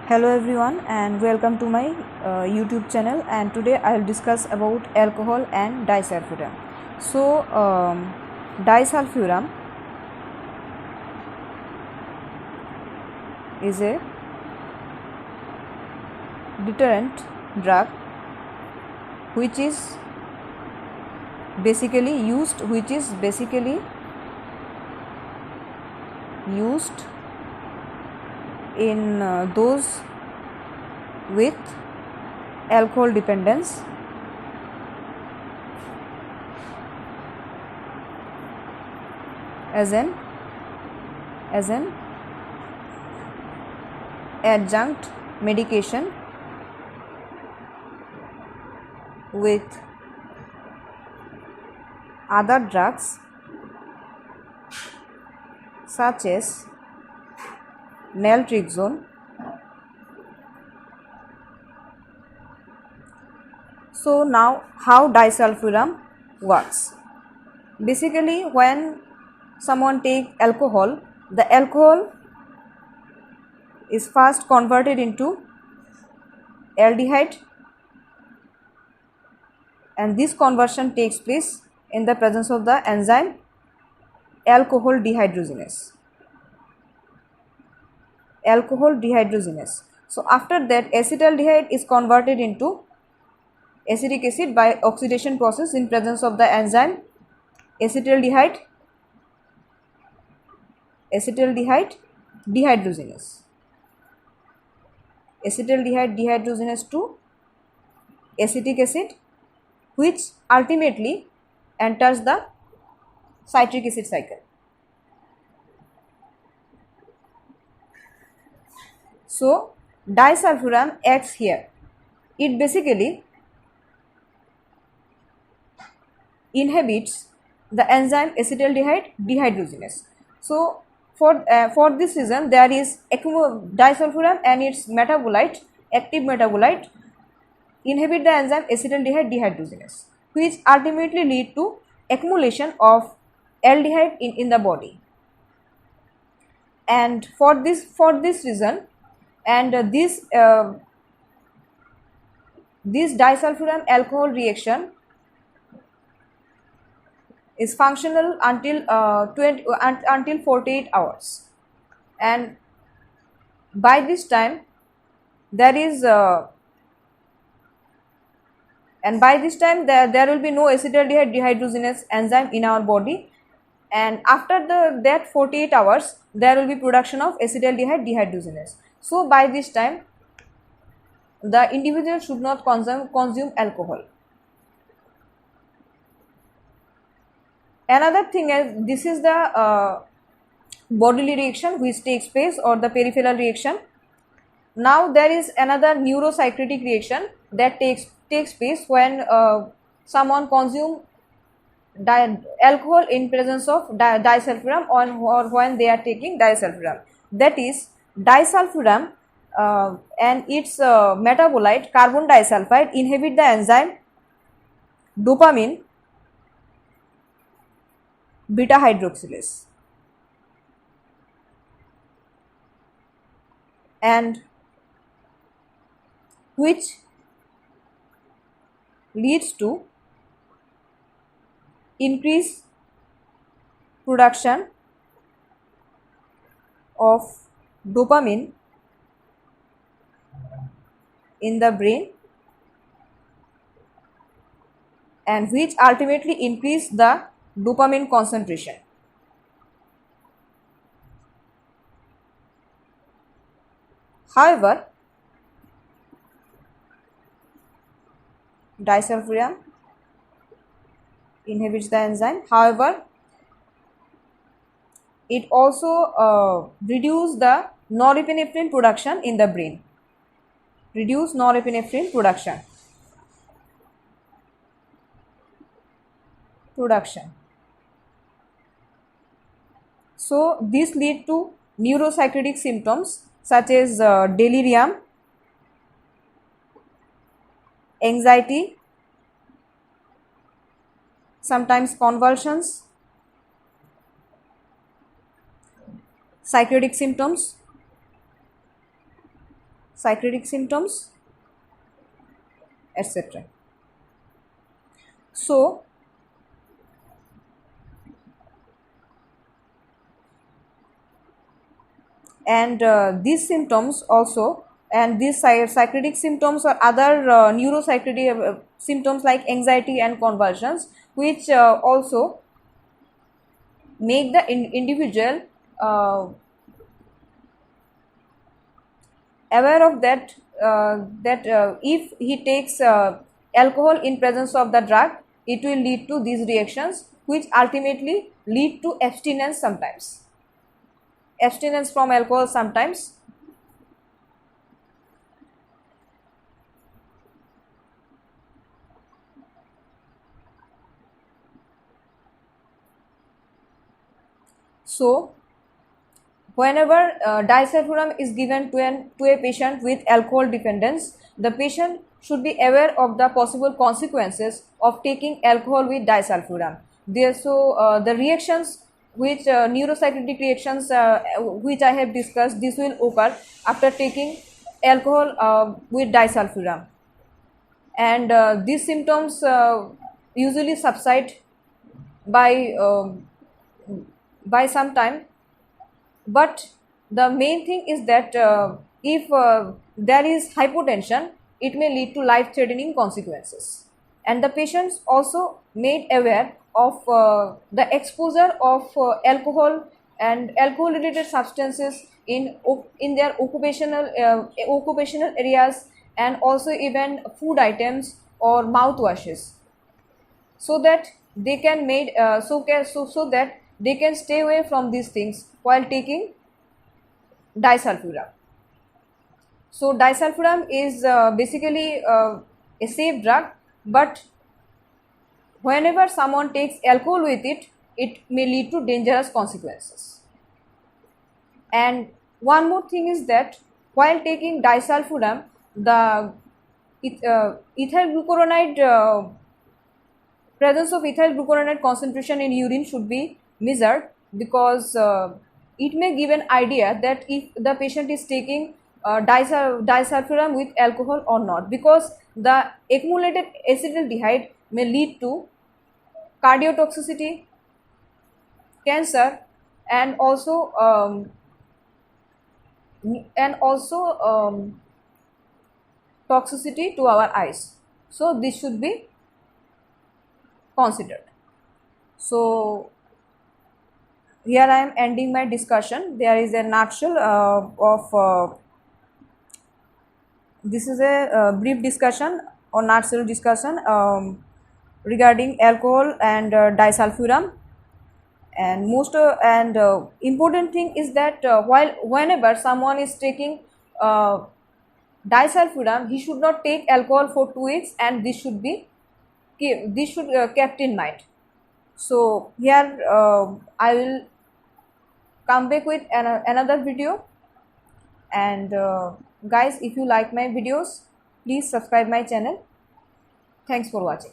Hello everyone and welcome to my YouTube channel, and today I will discuss about alcohol and disulfiram. Disulfiram is a deterrent drug which is basically used in those with alcohol dependence as an adjunct medication with other drugs such as naltrexone. So now how disulfiram works? Basically, when someone takes alcohol, the alcohol is first converted into aldehyde, and this conversion takes place in the presence of the enzyme alcohol dehydrogenase. So after that, acetaldehyde is converted into acetic acid by oxidation process in presence of the enzyme acetaldehyde dehydrogenase. Acetaldehyde dehydrogenase to acetic acid, which ultimately enters the citric acid cycle. So disulfiram acts here. It basically inhibits the enzyme acetaldehyde dehydrogenase. So for this reason, there is disulfiram and its metabolite, active metabolite, inhibit the enzyme acetaldehyde dehydrogenase, which ultimately lead to accumulation of aldehyde in the body. And for this reason, and this disulfiram alcohol reaction is functional until 48 hours, and by this time there will be no acetaldehyde dehydrogenase enzyme in our body, and after that 48 hours there will be production of acetaldehyde dehydrogenase. So by this time the individual should not consume alcohol. Another thing is, this is the bodily reaction which takes place, or the peripheral reaction. Now there is another neurocyclic reaction that takes place when someone consume alcohol in presence of disulfiram or when they are taking disulfiram. That is, disulfiram and its metabolite carbon disulfide inhibit the enzyme dopamine beta hydroxylase, and which leads to increased production of dopamine in the brain, and which ultimately increase the dopamine concentration. However, disulfiram inhibits the enzyme. However, it also reduces the norepinephrine production in the brain. Production. So this lead to neurocyclic symptoms such as delirium, anxiety, sometimes convulsions, psychotic symptoms, psychotic symptoms, etc. So and these symptoms also, and these psychotic symptoms or other neuropsychotic symptoms like anxiety and convulsions, which also make the individual aware of that, if he takes alcohol in presence of the drug, it will lead to these reactions, which ultimately lead to abstinence sometimes, abstinence from alcohol sometimes. So whenever disulfiram is given to a patient with alcohol dependence, the patient should be aware of the possible consequences of taking alcohol with disulfiram. The reactions which neuropsychotic reactions which I have discussed, this will occur after taking alcohol with disulfiram, and these symptoms usually subside by some time. But the main thing is that if there is hypotension, it may lead to life threatening consequences, and the patients also made aware of the exposure of alcohol and alcohol related substances in their occupational areas, and also even food items or mouthwashes, so that they can so that they can stay away from these things while taking disulfiram. So disulfiram is basically a safe drug, but whenever someone takes alcohol with it, it may lead to dangerous consequences. And one more thing is that while taking disulfiram, the ethyl glucuronide presence of ethyl glucuronide concentration in urine should be measured, because it may give an idea that if the patient is taking disulfiram with alcohol or not, because the accumulated acetaldehyde may lead to cardiotoxicity, cancer, and also toxicity to our eyes. So this should be considered. So here I am ending my discussion. There is a nutshell of this is a brief discussion or nutshell discussion regarding alcohol and disulfiram. And important thing is that whenever someone is taking disulfiram, he should not take alcohol for 2 weeks, and this should kept in mind. So here I will come back with another video, and guys, if you like my videos, please subscribe my channel. Thanks for watching.